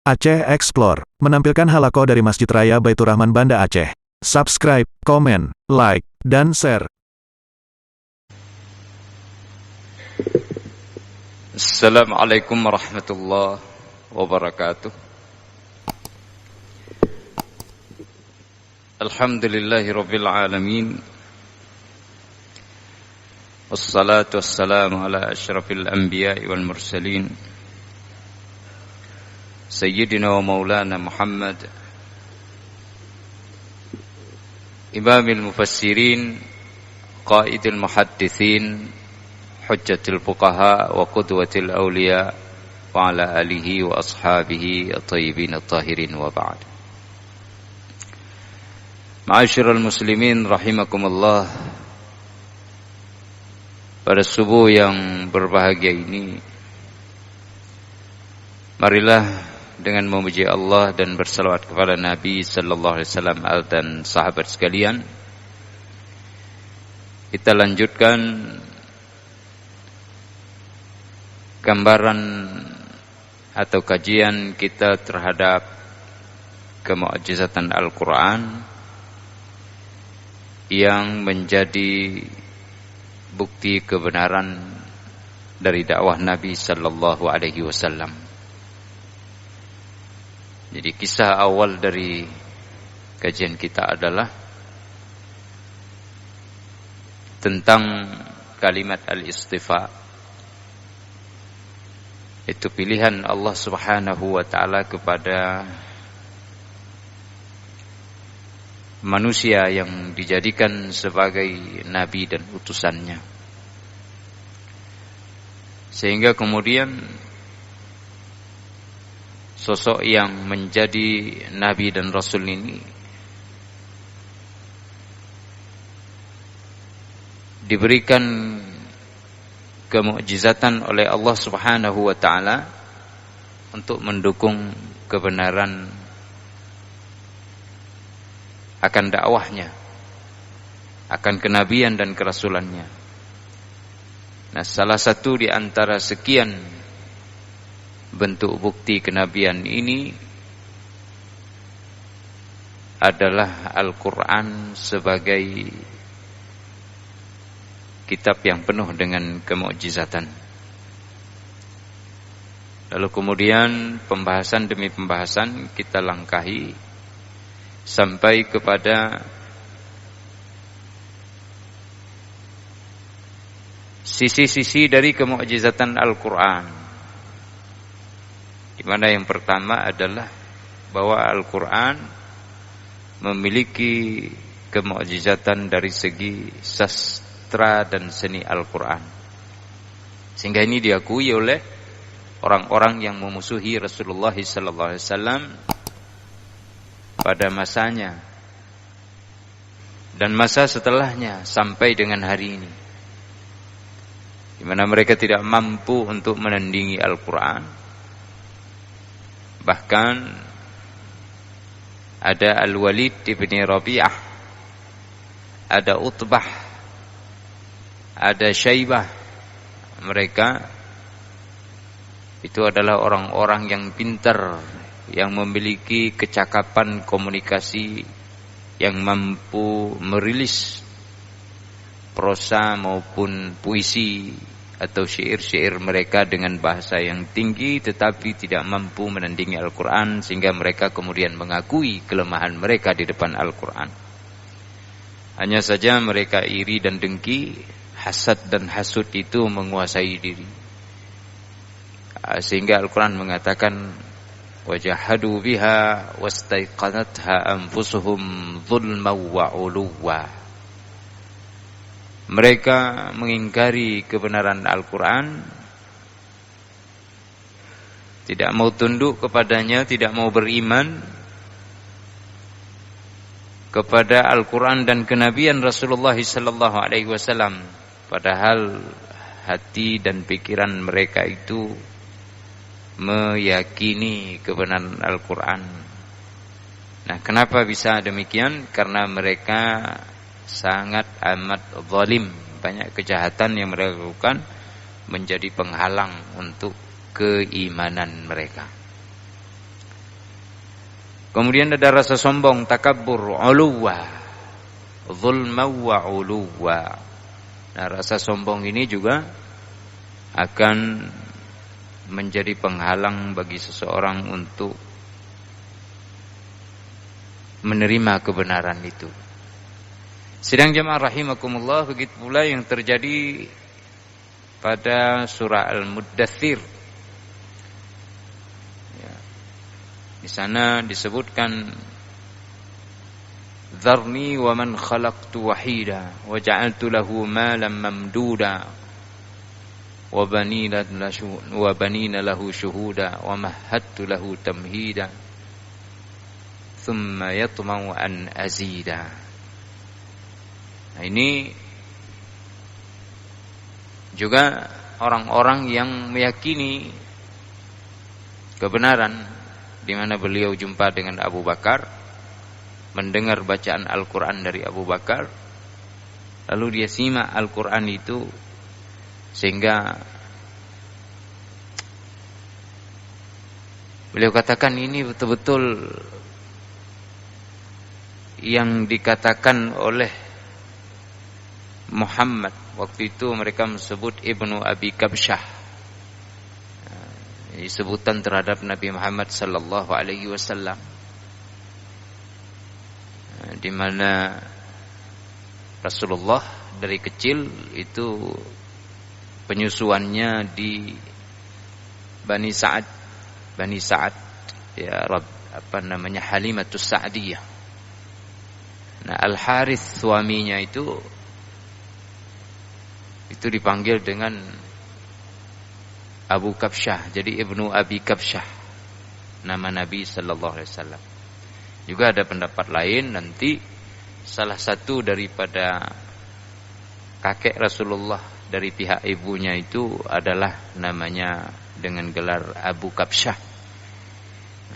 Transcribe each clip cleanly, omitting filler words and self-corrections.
Aceh Explore menampilkan halaqah dari Masjid Raya Baitur Rahman Banda Aceh. Subscribe, komen, like, dan share. Assalamualaikum warahmatullahi wabarakatuh. Alhamdulillahi rabbil alamin. Wassalatu wassalamu ala asyrafil anbiya'i wal mursalin, Sayyidina wa maulana Muhammad, Imamil mufassirin, Qaidil muhaddithin, Hujjatil fuqaha wa qudwatil awliya, wa ala alihi wa ashabihi at-tayyibin at-tahirin, wa ba'd. Ma'asyiral muslimin rahimakumullah. Pada subuh yang berbahagia ini, marilah dengan memuji Allah dan bersalawat kepada Nabi sallallahu alaihi wasallam dan sahabat sekalian, kita lanjutkan gambaran atau kajian kita terhadap kemukjizatan Al-Quran yang menjadi bukti kebenaran dari dakwah Nabi sallallahu alaihi wasallam. Jadi kisah awal dari kajian kita adalah tentang kalimat al-istifa. Itu pilihan Allah Subhanahu wa taala kepada manusia yang dijadikan sebagai nabi dan utusannya. Sehingga kemudian sosok yang menjadi nabi dan rasul ini diberikan kemukjizatan oleh Allah Subhanahu wa taala untuk mendukung kebenaran akan dakwahnya, akan kenabian dan kerasulannya. Nah, salah satu di antara sekian bentuk bukti kenabian ini adalah Al-Quran sebagai kitab yang penuh dengan kemukjizatan. Lalu kemudian pembahasan demi pembahasan kita langkahi sampai kepada sisi-sisi dari kemukjizatan Al-Quran, di mana yang pertama adalah bahwa Al-Quran memiliki kemukjizatan dari segi sastra dan seni Al-Quran, sehingga ini diakui oleh orang-orang yang memusuhi Rasulullah SAW pada masanya dan masa setelahnya sampai dengan hari ini, di mana mereka tidak mampu untuk menandingi Al-Quran. Bahkan ada Al-Walid ibn Rabi'ah, ada Utbah, ada Syaibah. Mereka itu adalah orang-orang yang pintar, yang memiliki kecakapan komunikasi, yang mampu merilis prosa maupun puisi atau syair-syair mereka dengan bahasa yang tinggi, tetapi tidak mampu menandingi Al-Quran, sehingga mereka kemudian mengakui kelemahan mereka di depan Al-Quran. Hanya saja mereka iri dan dengki, hasad dan hasud itu menguasai diri, sehingga Al-Quran mengatakan wajahadu biha wastaiqanatha anfusuhum zulman wa uluwa. Mereka mengingkari kebenaran Al-Quran, tidak mau tunduk kepadanya, tidak mau beriman kepada Al-Quran dan kenabian Rasulullah SAW. Padahal hati dan pikiran mereka itu meyakini kebenaran Al-Quran. Nah, kenapa bisa demikian? Karena mereka sangat amat zalim, banyak kejahatan yang mereka lakukan menjadi penghalang untuk keimanan mereka. Kemudian ada rasa sombong, takabbur, uluwa, zulma wa uluwa. Nah, rasa sombong ini juga akan menjadi penghalang bagi seseorang untuk menerima kebenaran itu. Sedang jemaah rahimakumullah, begitu pula yang terjadi pada surah Al-Muddathir. Ya. Di sana disebutkan, "Dzarni wa man khalaqtu wahida wa ja'altu lahu malan mamduda wa banina lahu syuhuda wa mahhattu lahu tamhida thumma yatma'u an azida." Nah, ini juga orang-orang yang meyakini kebenaran, di mana beliau jumpa dengan Abu Bakar, mendengar bacaan Al-Quran dari Abu Bakar, lalu dia simak Al-Quran itu, sehingga beliau katakan ini betul-betul yang dikatakan oleh Muhammad. Waktu itu mereka menyebut Ibnu Abi Kabsyah, sebutan terhadap Nabi Muhammad sallallahu alaihi wasallam, di mana Rasulullah dari kecil itu penyusuannya di Bani Sa'ad, ya, Halimatus Sa'diyah. Nah, Al-Harith suaminya itu dipanggil dengan Abu Kabsyah, jadi Ibnu Abi Kabsyah, nama Nabi sallallahu alaihi wasallam. Juga ada pendapat lain, nanti salah satu daripada kakek Rasulullah dari pihak ibunya itu adalah namanya dengan gelar Abu Kabsyah.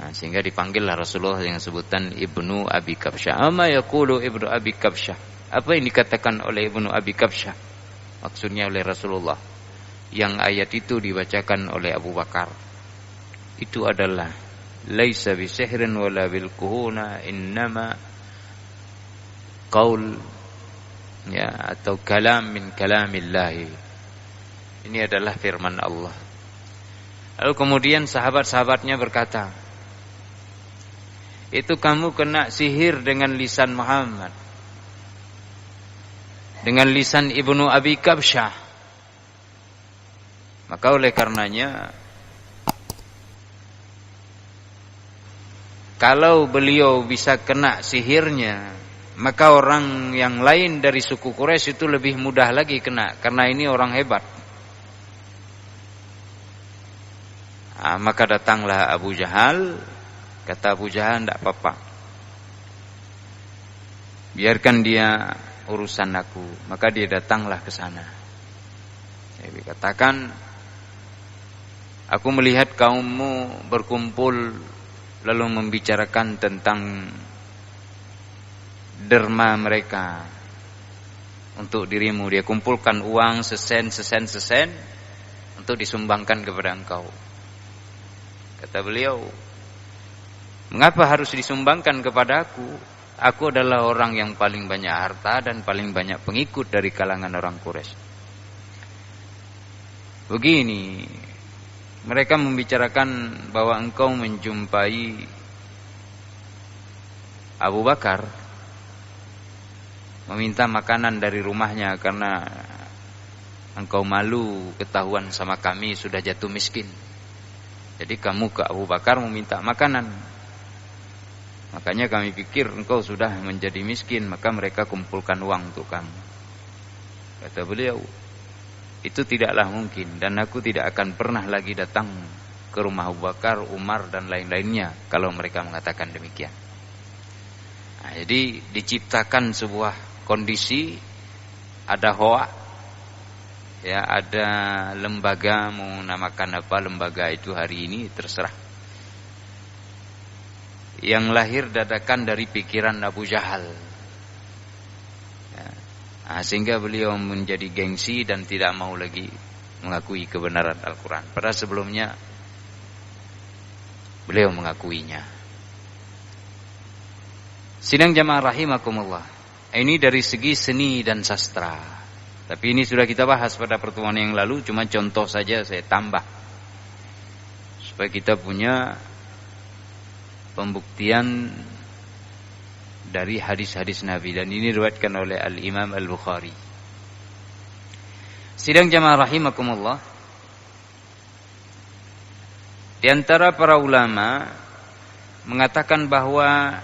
Nah, sehingga dipanggillah Rasulullah dengan sebutan Ibnu Abi Kabsyah. Ama yaqulu Ibnu Abi Kabsyah. Apa yang dikatakan oleh Ibnu Abi Kabsyah? Maksudnya oleh Rasulullah. Yang ayat itu dibacakan oleh Abu Bakar. Itu adalah laisa bisihrin wala bil kuhuna, innama qaul, ya, atau kalam min kalamillahi. Ini adalah firman Allah. Lalu kemudian sahabat-sahabatnya berkata, itu kamu kena sihir dengan lisan Muhammad, dengan lisan Ibnu Abi Kabsyah. Maka oleh karenanya, kalau beliau bisa kena sihirnya, maka orang yang lain dari suku Quraisy itu lebih mudah lagi kena, karena ini orang hebat. Nah, maka datanglah Abu Jahal. Kata Abu Jahal, tidak apa-apa, biarkan dia urusan aku. Maka dia datanglah ke sana. Dia katakan, aku melihat kaummu berkumpul lalu membicarakan tentang derma mereka untuk dirimu. Dia kumpulkan uang sesen untuk disumbangkan kepada engkau. Kata beliau, mengapa harus disumbangkan kepada aku? Aku adalah orang yang paling banyak harta dan paling banyak pengikut dari kalangan orang Quraisy. Begini, mereka membicarakan bahwa engkau menjumpai Abu Bakar, meminta makanan dari rumahnya karena engkau malu ketahuan sama kami sudah jatuh miskin. Jadi kamu ke Abu Bakar meminta makanan. Makanya kami pikir engkau sudah menjadi miskin, maka mereka kumpulkan uang untuk kamu. Kata beliau, itu tidaklah mungkin, dan aku tidak akan pernah lagi datang ke rumah Abu Bakar, Umar dan lain-lainnya kalau mereka mengatakan demikian. Nah, jadi diciptakan sebuah kondisi, ada hoa, ya, ada lembaga, mau namakan apa lembaga itu hari ini terserah, yang lahir dadakan dari pikiran Abu Jahal, ya. Nah, sehingga beliau menjadi gengsi dan tidak mau lagi mengakui kebenaran Al-Quran. Padahal sebelumnya beliau mengakuinya. Sidang jamaah rahimakumullah. Ini dari segi seni dan sastra. Tapi ini sudah kita bahas pada pertemuan yang lalu, cuma contoh saja saya tambah. Supaya kita punya pembuktian dari hadis-hadis Nabi, dan ini diriwayatkan oleh Al-Imam Al-Bukhari. Sidang jamaah rahimakumullah, di antara para ulama mengatakan bahwa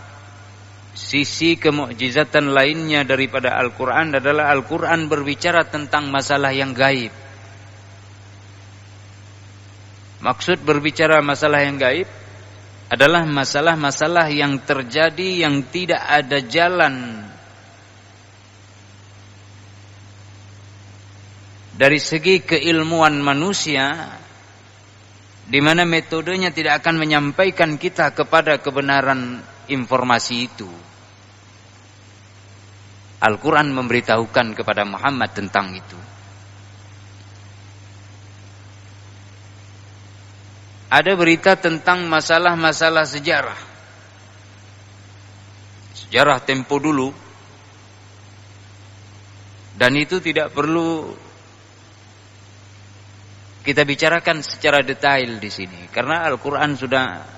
sisi kemukjizatan lainnya daripada Al-Quran adalah Al-Quran berbicara tentang masalah yang gaib. Maksud berbicara masalah yang gaib adalah masalah-masalah yang terjadi yang tidak ada jalan dari segi keilmuan manusia, di mana metodenya tidak akan menyampaikan kita kepada kebenaran informasi itu. Al-Quran memberitahukan kepada Muhammad tentang itu. Ada berita tentang masalah-masalah sejarah. Sejarah tempo dulu. Dan itu tidak perlu kita bicarakan secara detail di sini, karena Al-Quran sudah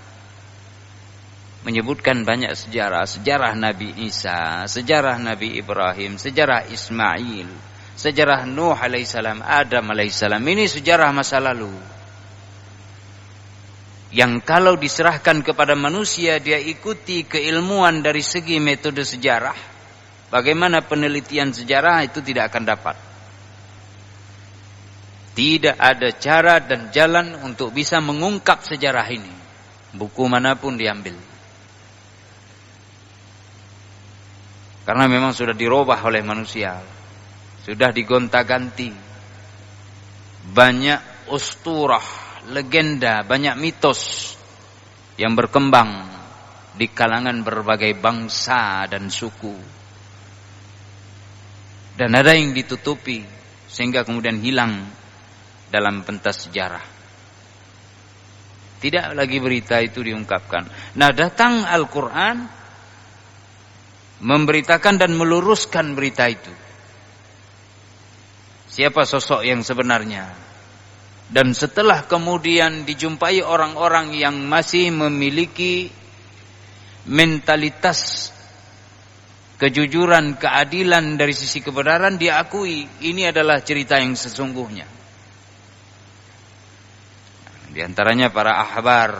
menyebutkan banyak sejarah. Sejarah Nabi Isa, sejarah Nabi Ibrahim, sejarah Ismail, sejarah Nuh alaihissalam, Adam alaihissalam. Ini sejarah masa lalu, yang kalau diserahkan kepada manusia, dia ikuti keilmuan dari segi metode sejarah, bagaimana penelitian sejarah, itu tidak akan dapat. Tidak ada cara dan jalan untuk bisa mengungkap sejarah ini, buku manapun diambil. Karena memang sudah dirubah oleh manusia, sudah digonta-ganti. Banyak usturah, legenda, banyak mitos yang berkembang di kalangan berbagai bangsa dan suku. Dan ada yang ditutupi sehingga kemudian hilang dalam pentas sejarah. Tidak lagi berita itu diungkapkan. Nah, datang Al-Quran memberitakan dan meluruskan berita itu. Siapa sosok yang sebenarnya? Dan setelah kemudian dijumpai orang-orang yang masih memiliki mentalitas kejujuran, keadilan dari sisi kebenaran, diakui ini adalah cerita yang sesungguhnya. Di antaranya para ahbar,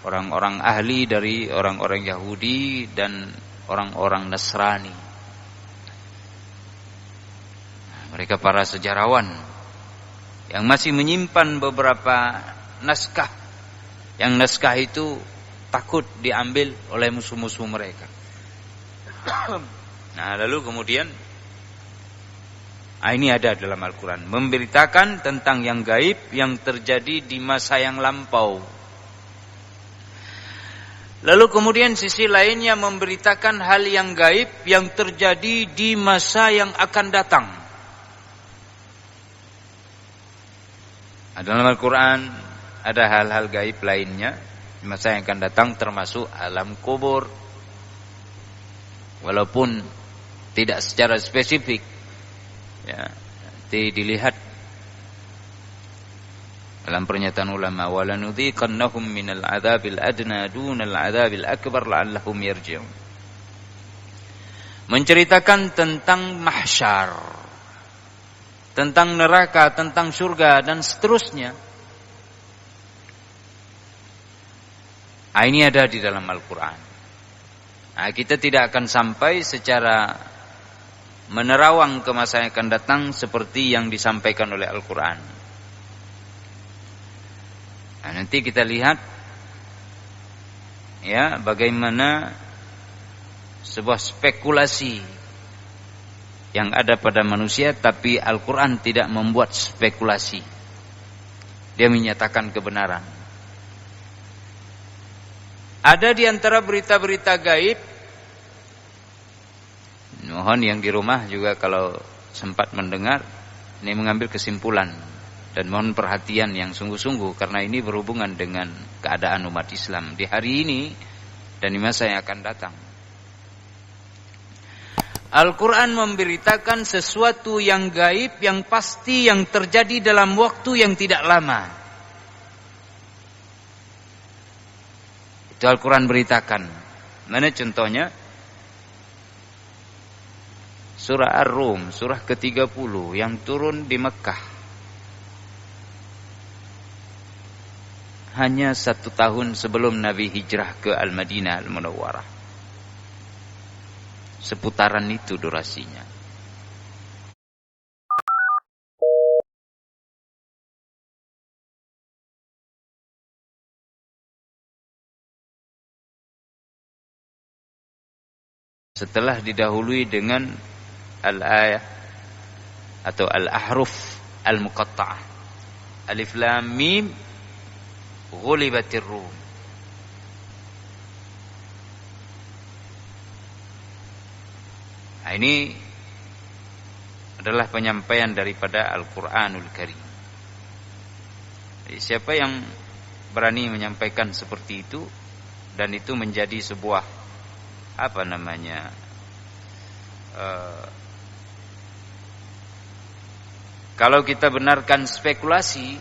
orang-orang ahli dari orang-orang Yahudi dan orang-orang Nasrani. Mereka para sejarawan yang masih menyimpan beberapa naskah, yang naskah itu takut diambil oleh musuh-musuh mereka. Nah, lalu kemudian ini ada dalam Al-Quran, memberitakan tentang yang gaib yang terjadi di masa yang lampau. Lalu kemudian sisi lainnya memberitakan hal yang gaib yang terjadi di masa yang akan datang. Dalam Al-Quran ada hal-hal gaib lainnya di masa yang akan datang, termasuk alam kubur. Walaupun tidak secara spesifik, ya, nanti dilihat dalam pernyataan ulama, walanudhiqannahum minal adzabil adna dunal adzabil akbar la'allahum yarji'un. Menceritakan tentang mahsyar, tentang neraka, tentang surga dan seterusnya. Ini ada di dalam Al-Quran. Kita tidak akan sampai secara menerawang ke masa yang akan datang seperti yang disampaikan oleh Al-Quran. Nanti kita lihat ya bagaimana sebuah spekulasi yang ada pada manusia, tapi Al-Quran tidak membuat spekulasi. Dia menyatakan kebenaran. Ada di antara berita-berita gaib, mohon yang di rumah juga kalau sempat mendengar, ini mengambil kesimpulan dan mohon perhatian yang sungguh-sungguh, karena ini berhubungan dengan keadaan umat Islam di hari ini dan di masa yang akan datang. Al-Quran memberitakan sesuatu yang gaib, yang pasti, yang terjadi dalam waktu yang tidak lama. Itu Al-Quran beritakan. Mana contohnya? Surah Ar-Rum, surah ke-30 yang turun di Mekah. Hanya 1 tahun sebelum Nabi hijrah ke Al-Madinah Al-Munawwarah. Seputaran itu durasinya. Setelah didahului dengan al-ayah atau al-ahruf al-muqatta'ah. Alif lam mim ghulibatir rum. Nah, ini adalah penyampaian daripada Al-Quranul Karim. Jadi, siapa yang berani menyampaikan seperti itu, dan itu menjadi sebuah kalau kita benarkan spekulasi,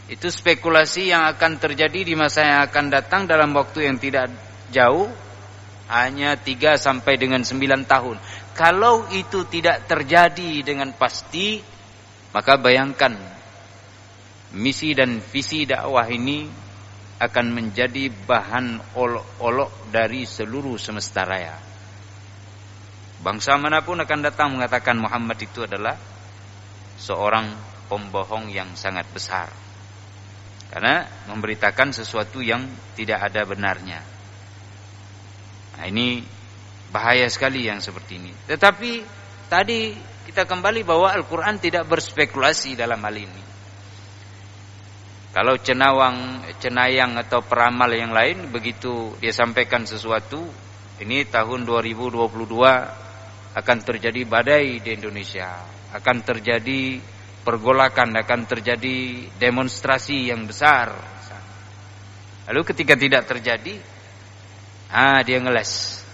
itu spekulasi yang akan terjadi di masa yang akan datang dalam waktu yang tidak jauh, hanya 3 sampai dengan 9 tahun. Kalau itu tidak terjadi dengan pasti, maka bayangkan misi dan visi dakwah ini akan menjadi bahan olok-olok dari seluruh semesta raya. Bangsa manapun akan datang mengatakan Muhammad itu adalah seorang pembohong yang sangat besar, karena memberitakan sesuatu yang tidak ada benarnya. Nah, ini bahaya sekali yang seperti ini. Tetapi tadi kita kembali bahwa Al-Quran tidak berspekulasi dalam hal ini. Kalau cenayang atau peramal yang lain, begitu dia sampaikan sesuatu, ini tahun 2022 akan terjadi badai di Indonesia, akan terjadi pergolakan, akan terjadi demonstrasi yang besar. Lalu ketika tidak terjadi, dia ngeles,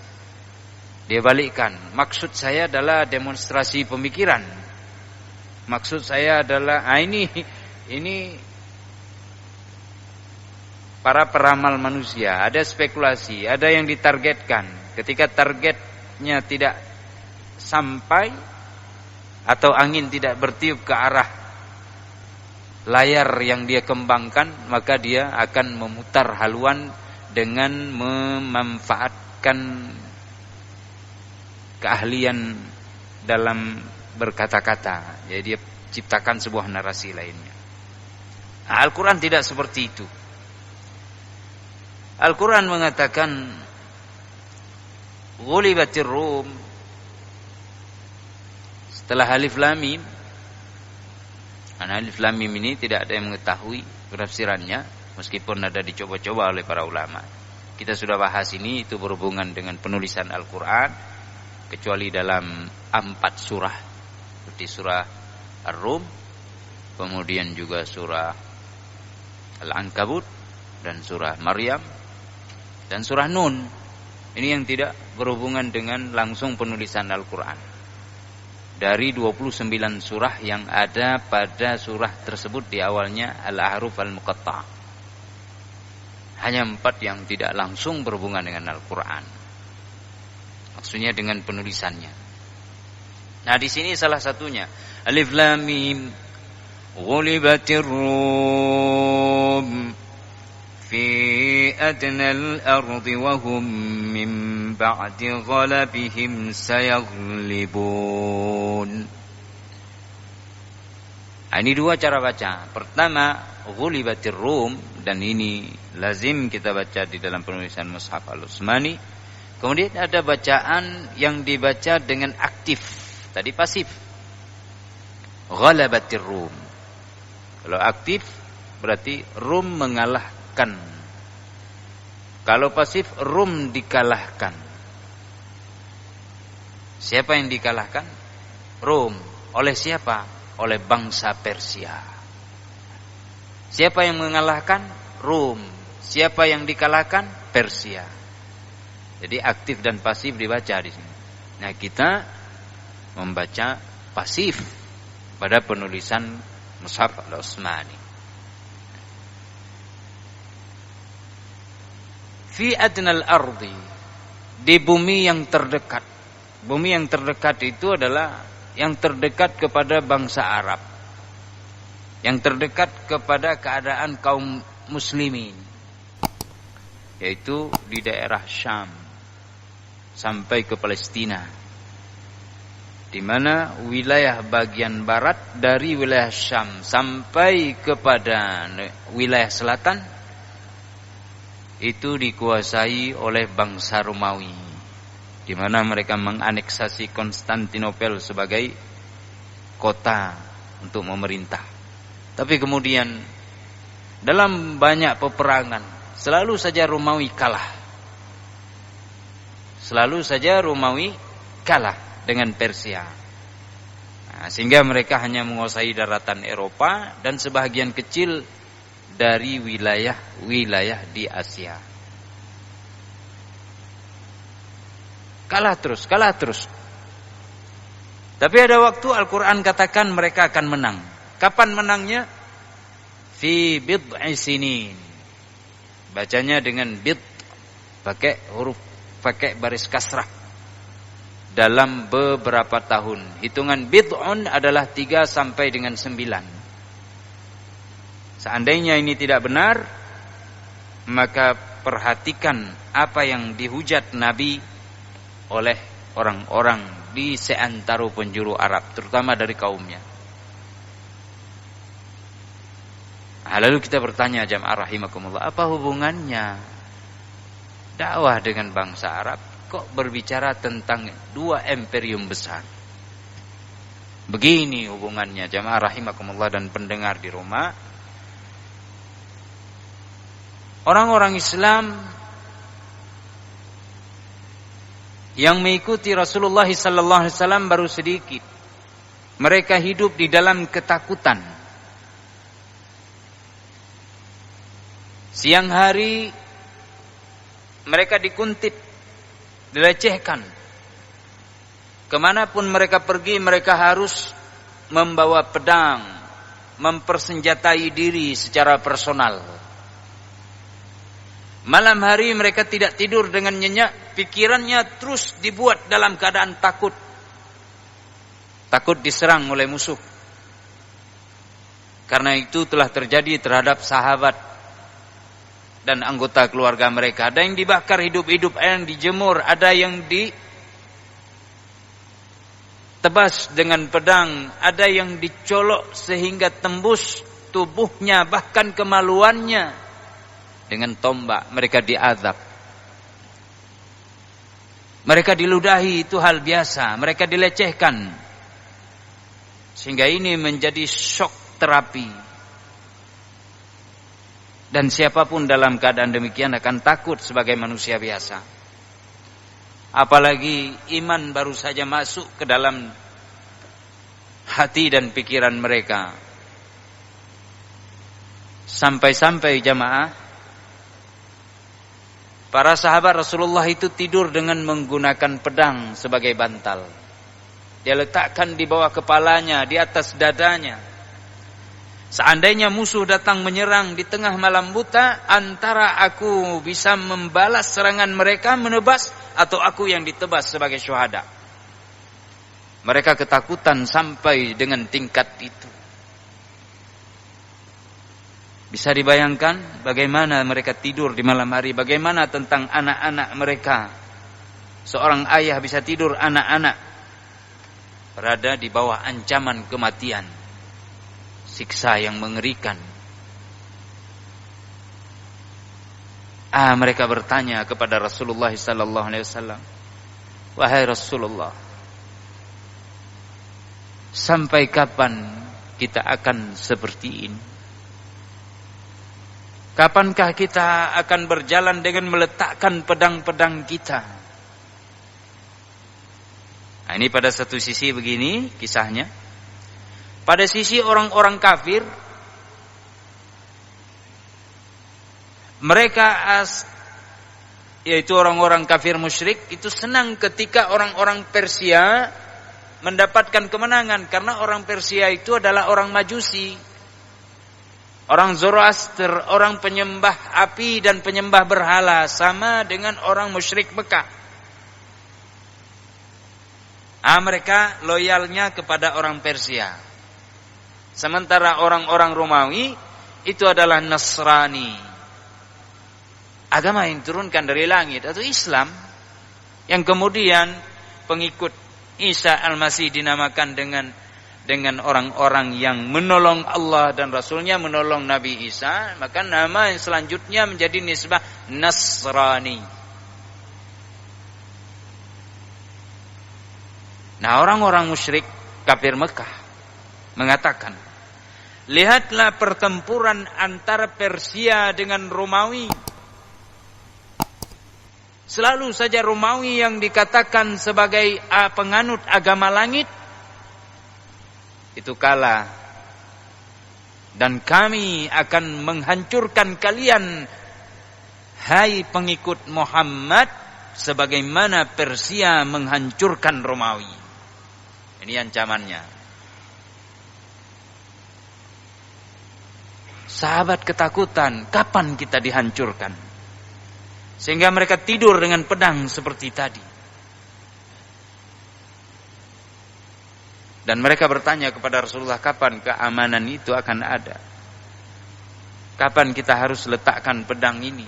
dia balikkan. Maksud saya adalah demonstrasi pemikiran. Maksud saya adalah ini para peramal manusia. Ada spekulasi, ada yang ditargetkan. Ketika targetnya tidak sampai atau angin tidak bertiup ke arah layar yang dia kembangkan, maka dia akan memutar haluan dengan memanfaatkan keahlian dalam berkata-kata. Jadi dia ciptakan sebuah narasi lainnya. Nah, Al-Quran tidak seperti itu. Al-Quran mengatakan ghulibatir rum setelah alif lam mim. Alif lam mim ini tidak ada yang mengetahui penafsirannya, meskipun ada dicoba-coba oleh para ulama. Kita sudah bahas ini, itu berhubungan dengan penulisan Al-Quran, kecuali dalam 4 surah, seperti surah Ar-Rum, kemudian juga surah Al-Ankabut, dan surah Maryam, dan surah Nun. Ini yang tidak berhubungan dengan langsung penulisan Al-Quran. Dari 29 surah yang ada pada surah tersebut di awalnya Al-Ahruf Al-Muqatta'ah, hanya 4 yang tidak langsung berhubungan dengan Al-Quran, maksudnya dengan penulisannya. Nah, di sini salah satunya Alif Lam Mim ghulibatir rum fi adnal ardi wa hum min ba'di ghalabihim sayaghlibun. Ini 2 cara baca. Pertama, ghulibatir rum, dan ini lazim kita baca di dalam penulisan Mushaf Al-Utsmani. Kemudian ada bacaan yang dibaca dengan aktif, tadi pasif. Ghalabatir rum. Kalau aktif berarti rum mengalahkan. Kalau pasif, rum dikalahkan. Siapa yang dikalahkan? Rum. Oleh siapa? Oleh bangsa Persia. Siapa yang mengalahkan? Rum. Siapa yang dikalahkan? Persia. Jadi aktif dan pasif dibaca di sini. Nah, kita membaca pasif pada penulisan Mushaf Al-Utsmani. Fi adnal ardi, di bumi yang terdekat. Bumi yang terdekat itu adalah yang terdekat kepada bangsa Arab, yang terdekat kepada keadaan kaum muslimin, yaitu di daerah Syam sampai ke Palestina, di mana wilayah bagian barat dari wilayah Syam sampai kepada wilayah selatan itu dikuasai oleh bangsa Romawi, di mana mereka menganeksasi Konstantinopel sebagai kota untuk memerintah. Tapi kemudian dalam banyak peperangan selalu saja Romawi kalah. Selalu saja Romawi kalah dengan Persia. Nah, sehingga mereka hanya menguasai daratan Eropa dan sebahagian kecil dari wilayah-wilayah di Asia. Kalah terus. Tapi ada waktu Al-Quran katakan mereka akan menang. Kapan menangnya? Fi bid'i sinin. Bacanya dengan bid, pakai baris kasrah. Dalam beberapa tahun. Hitungan bid'un adalah 3 sampai dengan 9. Seandainya ini tidak benar, maka perhatikan apa yang dihujat Nabi oleh orang-orang di seantero penjuru Arab, terutama dari kaumnya. Nah, lalu kita bertanya jamaah rahimakumullah, apa hubungannya dakwah dengan bangsa Arab? Kok berbicara tentang 2 imperium besar? Begini hubungannya jamaah rahimakumullah dan pendengar di rumah. Orang-orang Islam yang mengikuti Rasulullah sallallahu alaihi wasallam baru sedikit. Mereka hidup di dalam ketakutan. Siang hari mereka dikuntit, dilecehkan. Kemanapun mereka pergi, mereka harus membawa pedang, mempersenjatai diri secara personal. Malam hari mereka tidak tidur dengan nyenyak, pikirannya terus dibuat dalam keadaan takut. Takut diserang oleh musuh. Karena itu telah terjadi terhadap sahabat dan anggota keluarga mereka. Ada yang dibakar hidup-hidup, ada yang dijemur, ada yang ditebas dengan pedang, ada yang dicolok sehingga tembus tubuhnya, bahkan kemaluannya. Dengan tombak mereka diazab. Mereka diludahi, itu hal biasa. Mereka dilecehkan. Sehingga ini menjadi shock terapi. Dan siapapun dalam keadaan demikian akan takut sebagai manusia biasa. Apalagi iman baru saja masuk ke dalam hati dan pikiran mereka. Sampai-sampai jamaah, para sahabat Rasulullah itu tidur dengan menggunakan pedang sebagai bantal. Dia letakkan di bawah kepalanya, di atas dadanya. Seandainya musuh datang menyerang di tengah malam buta, antara aku bisa membalas serangan mereka, menebas, atau aku yang ditebas sebagai syuhada. Mereka ketakutan sampai dengan tingkat itu. Bisa dibayangkan bagaimana mereka tidur di malam hari, bagaimana tentang anak-anak mereka. Seorang ayah bisa tidur, anak-anak berada di bawah ancaman kematian, siksa yang mengerikan. Mereka bertanya kepada Rasulullah sallallahu alaihi wasallam, "Wahai Rasulullah, sampai kapan kita akan seperti ini? Kapankah kita akan berjalan dengan meletakkan pedang-pedang kita?" Nah, ini pada satu sisi begini kisahnya. Pada sisi orang-orang kafir, mereka yaitu orang-orang kafir musyrik, itu senang ketika orang-orang Persia mendapatkan kemenangan, karena orang Persia itu adalah orang Majusi, orang Zoroaster, orang penyembah api dan penyembah berhala, sama dengan orang musyrik Mekah. Mereka loyalnya kepada orang Persia. Sementara orang-orang Romawi itu adalah Nasrani, agama yang turunkan dari langit, atau Islam, yang kemudian pengikut Isa Al-Masih dinamakan dengan orang-orang yang menolong Allah dan Rasulnya, menolong Nabi Isa, maka nama yang selanjutnya menjadi nisbah Nasrani. Nah, orang-orang musyrik kafir Mekah mengatakan, lihatlah pertempuran antara Persia dengan Romawi. Selalu saja Romawi yang dikatakan sebagai penganut agama langit itu kalah, dan kami akan menghancurkan kalian, hai pengikut Muhammad, sebagaimana Persia menghancurkan Romawi. Ini ancamannya. Sahabat ketakutan, kapan kita dihancurkan? Sehingga mereka tidur dengan pedang seperti tadi. Dan mereka bertanya kepada Rasulullah, kapan keamanan itu akan ada? Kapan kita harus letakkan pedang ini?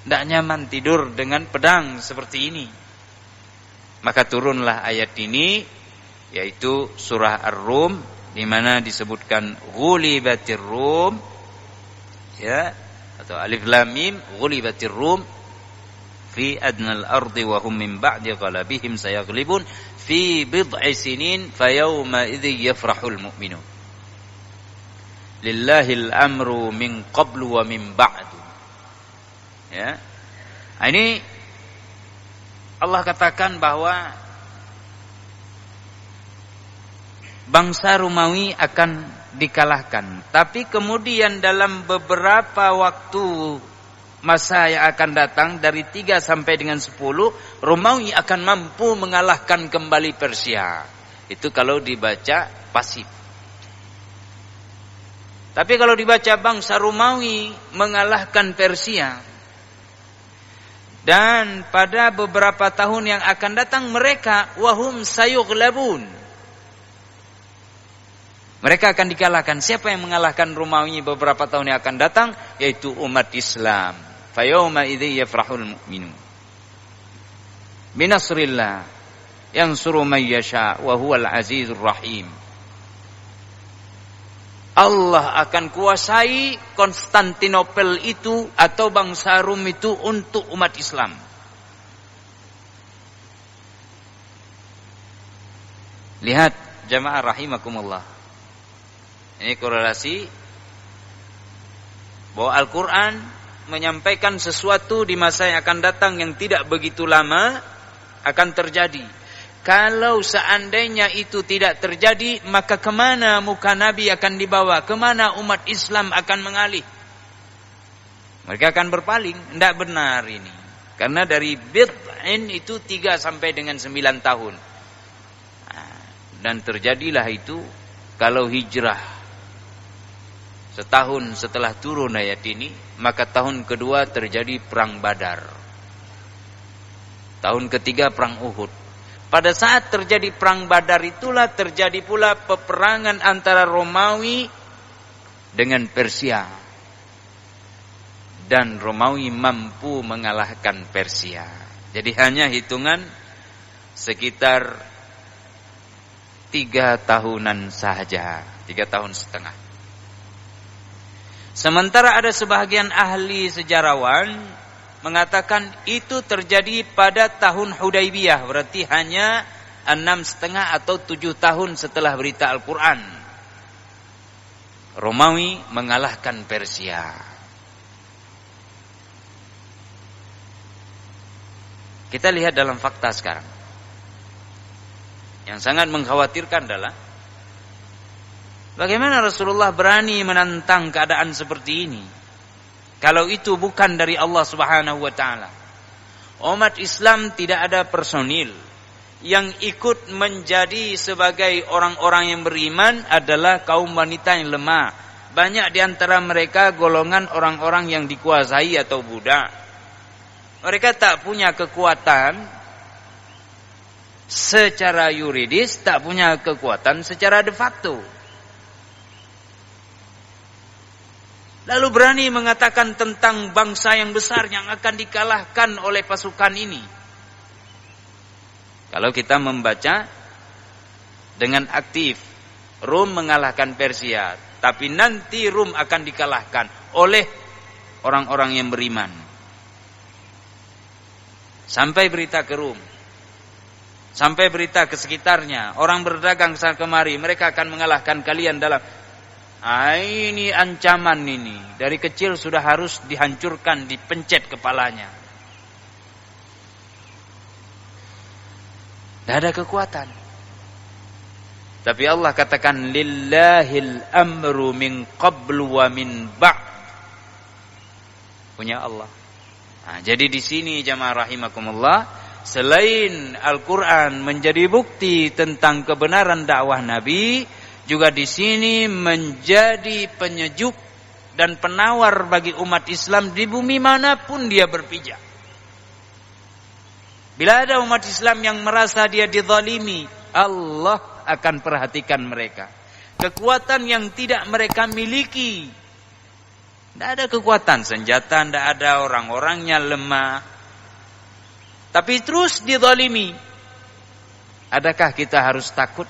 Tidak nyaman tidur dengan pedang seperti ini. Maka turunlah ayat ini, yaitu surah Ar-Rum, di mana disebutkan ghulibatir Rum, ya, atau alif lam mim, ghulibatir Rum fi adnal ardi wa hum min ba'di ghalabihim sayaghlibun fi bid'i sinin fayawma idzi yafrahul mu'minun lillahil amru min qablu wa min ba'du. Ya. Ini Allah katakan bahwa bangsa Romawi akan dikalahkan, tapi kemudian dalam beberapa waktu masa yang akan datang, dari 3 sampai dengan 10, Romawi akan mampu mengalahkan kembali Persia. Itu kalau dibaca pasif. Tapi kalau dibaca bangsa Romawi mengalahkan Persia, dan pada beberapa tahun yang akan datang mereka wahum sayughlabun, mereka akan dikalahkan. Siapa yang mengalahkan Romawi beberapa tahun yang akan datang? Yaitu umat Islam. Fayawma idzi yafrahul mu'minun binasrillah yansuru man yasha wa huwal azizur rahim. Allah akan kuasai Konstantinopel itu atau bangsa Rum itu untuk umat Islam. Lihat jamaah rahimakumullah. Ini korelasi bahwa Al-Quran menyampaikan sesuatu di masa yang akan datang yang tidak begitu lama akan terjadi. Kalau seandainya itu tidak terjadi, maka kemana muka Nabi akan dibawa? Kemana umat Islam akan mengalih? Mereka akan berpaling. Tidak benar ini. Karena dari bid'in itu 3 sampai dengan 9 tahun. Dan terjadilah itu kalau hijrah setahun setelah turun ayat ini, maka tahun kedua terjadi perang Badar. Tahun ketiga perang Uhud. Pada saat terjadi perang Badar itulah terjadi pula peperangan antara Romawi dengan Persia. Dan Romawi mampu mengalahkan Persia. Jadi hanya hitungan sekitar 3 tahunan saja, 3 tahun setengah. Sementara ada sebahagian ahli sejarawan mengatakan itu terjadi pada tahun Hudaybiyah, berarti hanya 6,5 atau 7 tahun setelah berita Al-Quran. Romawi mengalahkan Persia. Kita lihat dalam fakta sekarang. Yang sangat mengkhawatirkan adalah bagaimana Rasulullah berani menantang keadaan seperti ini, kalau itu bukan dari Allah Subhanahu wa taala. Umat Islam tidak ada personil. Yang ikut menjadi sebagai orang-orang yang beriman adalah kaum wanita yang lemah. Banyak di antara mereka golongan orang-orang yang dikuasai atau budak. Mereka tak punya kekuatan secara yuridis, tak punya kekuatan secara de facto. Lalu berani mengatakan tentang bangsa yang besar yang akan dikalahkan oleh pasukan ini. Kalau kita membaca dengan aktif, Rom mengalahkan Persia, tapi nanti Rom akan dikalahkan oleh orang-orang yang beriman. Sampai berita ke Rom, sampai berita ke sekitarnya, orang berdagang sana kemari, mereka akan mengalahkan kalian dalam. Ini ancaman ini. Dari kecil sudah harus dihancurkan, dipencet kepalanya. Tidak ada kekuatan. Tapi Allah katakan lillahil amru min qablu wa min ba'd. Punya Allah. Nah, jadi di sini jamaah rahimakumullah, selain Al-Qur'an menjadi bukti tentang kebenaran dakwah Nabi, juga di sini menjadi penyejuk dan penawar bagi umat Islam di bumi manapun dia berpijak. Bila ada umat Islam yang merasa dia dizalimi, Allah akan perhatikan mereka. Kekuatan yang tidak mereka miliki. Tidak ada kekuatan senjata, tidak ada, orang-orangnya lemah. Tapi terus dizalimi. Adakah kita harus takut?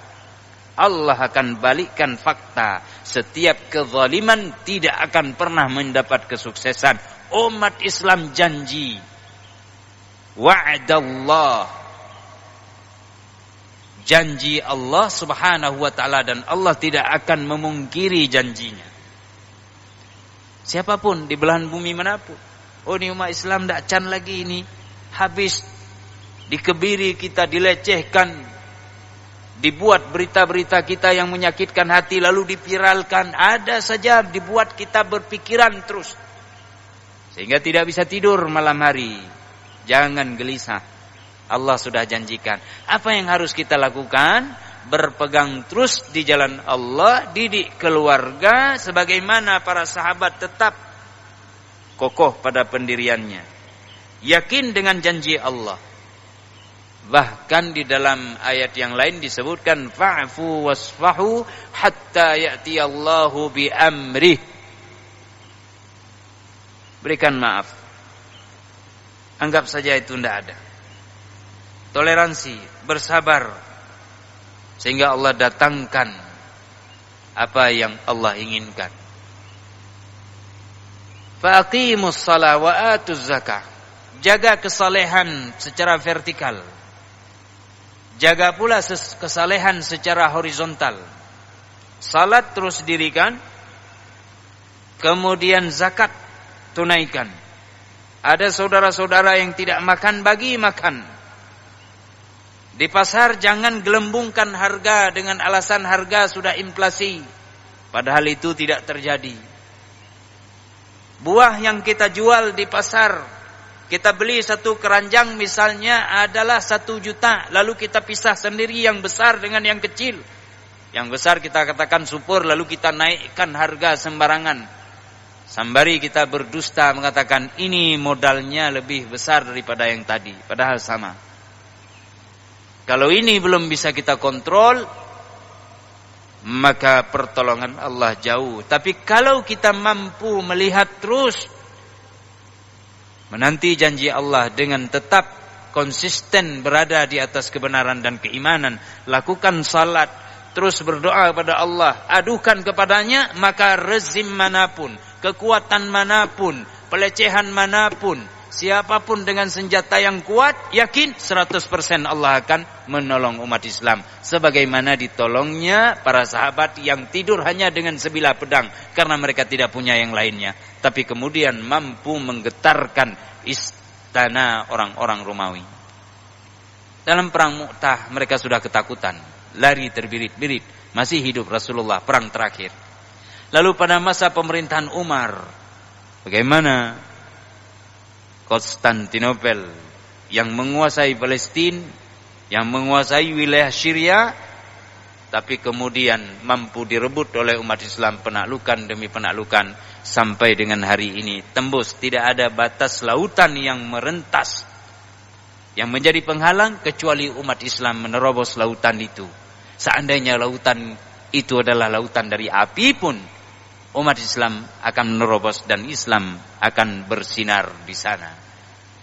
Allah akan balikkan fakta. Setiap kezaliman tidak akan pernah mendapat kesuksesan. Umat Islam janji. Wa'adallah, janji Allah subhanahu wa ta'ala, dan Allah tidak akan memungkiri janjinya. Siapapun di belahan bumi manapun. Oh, ini umat Islam tidak can lagi ini. Habis dikebiri kita, dilecehkan, dibuat berita-berita kita yang menyakitkan hati lalu dipiralkan. Ada saja dibuat kita berpikiran terus. Sehingga tidak bisa tidur malam hari. Jangan gelisah. Allah sudah janjikan. Apa yang harus kita lakukan? Berpegang terus di jalan Allah, didik keluarga sebagaimana para sahabat tetap kokoh pada pendiriannya. Yakin dengan janji Allah. Bahkan di dalam ayat yang lain disebutkan fa'fu wasfahu hatta ya'tiyallahu bi amrih. Berikan maaf. Anggap saja itu tidak ada. Toleransi, bersabar, sehingga Allah datangkan apa yang Allah inginkan. Faqimus shalah wa atuz zakah. Jaga kesalehan secara vertikal. Jaga pula kesalehan secara horizontal. Salat terus dirikan, kemudian zakat tunaikan. Ada saudara-saudara yang tidak makan, bagi makan. Di pasar jangan gelembungkan harga dengan alasan harga sudah inflasi. Padahal itu tidak terjadi. Buah yang kita jual di pasar, kita beli satu keranjang misalnya adalah 1 juta. Lalu kita pisah sendiri yang besar dengan yang kecil. Yang besar kita katakan syukur, lalu kita naikkan harga sembarangan. Sambari kita berdusta mengatakan ini modalnya lebih besar daripada yang tadi. Padahal sama. Kalau ini belum bisa kita kontrol, maka pertolongan Allah jauh. Tapi kalau kita mampu melihat terus, menanti janji Allah dengan tetap konsisten berada di atas kebenaran dan keimanan, lakukan salat, terus berdoa kepada Allah, adukan kepadanya, maka rezim manapun, kekuatan manapun, pelecehan manapun, siapapun dengan senjata yang kuat, yakin 100% Allah akan menolong umat Islam. Sebagaimana ditolongnya para sahabat yang tidur hanya dengan sebilah pedang karena mereka tidak punya yang lainnya. Tapi kemudian mampu menggetarkan istana orang-orang Romawi. Dalam perang Mu'tah mereka sudah ketakutan, lari terbirit-birit. Masih hidup Rasulullah, perang terakhir. Lalu pada masa pemerintahan Umar, bagaimana? Konstantinopel yang menguasai Palestina, yang menguasai wilayah Syria, tapi kemudian mampu direbut oleh umat Islam penaklukan demi penaklukan sampai dengan hari ini tembus. Tidak ada batas lautan yang merentas yang menjadi penghalang kecuali umat Islam menerobos lautan itu. Seandainya lautan itu adalah lautan dari api pun, umat Islam akan menerobos dan Islam akan bersinar di sana.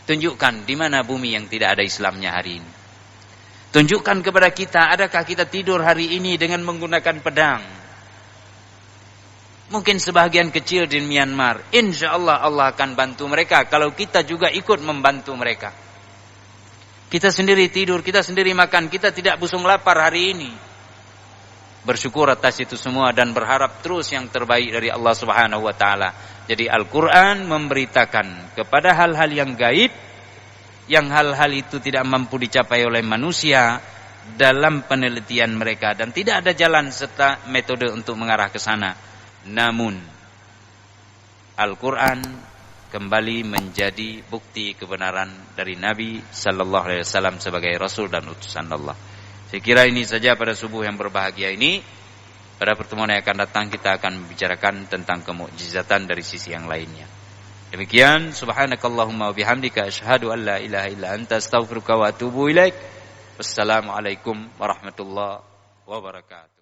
Tunjukkan di mana bumi yang tidak ada Islamnya hari ini. Tunjukkan kepada kita, adakah kita tidur hari ini dengan menggunakan pedang? Mungkin sebahagian kecil di Myanmar. Insya Allah Allah akan bantu mereka kalau kita juga ikut membantu mereka. Kita sendiri tidur, kita sendiri makan, kita tidak busung lapar hari ini. Bersyukur atas itu semua dan berharap terus yang terbaik dari Allah Subhanahu wa taala. Jadi Al-Qur'an memberitakan kepada hal-hal yang gaib, yang hal-hal itu tidak mampu dicapai oleh manusia dalam penelitian mereka, dan tidak ada jalan serta metode untuk mengarah ke sana. Namun Al-Quran kembali menjadi bukti kebenaran dari Nabi Sallallahu Alaihi Wasallam sebagai Rasul dan utusan Allah. Saya kira ini saja pada subuh yang berbahagia ini. Pada pertemuan yang akan datang kita akan membicarakan tentang kemukjizatan dari sisi yang lainnya. Demikian, subhanakallahumma wa bihamdika asyhadu an la ilaha illa anta astaghfiruka wa atubu ilaik. Wassalamualaikum warahmatullahi wabarakatuh.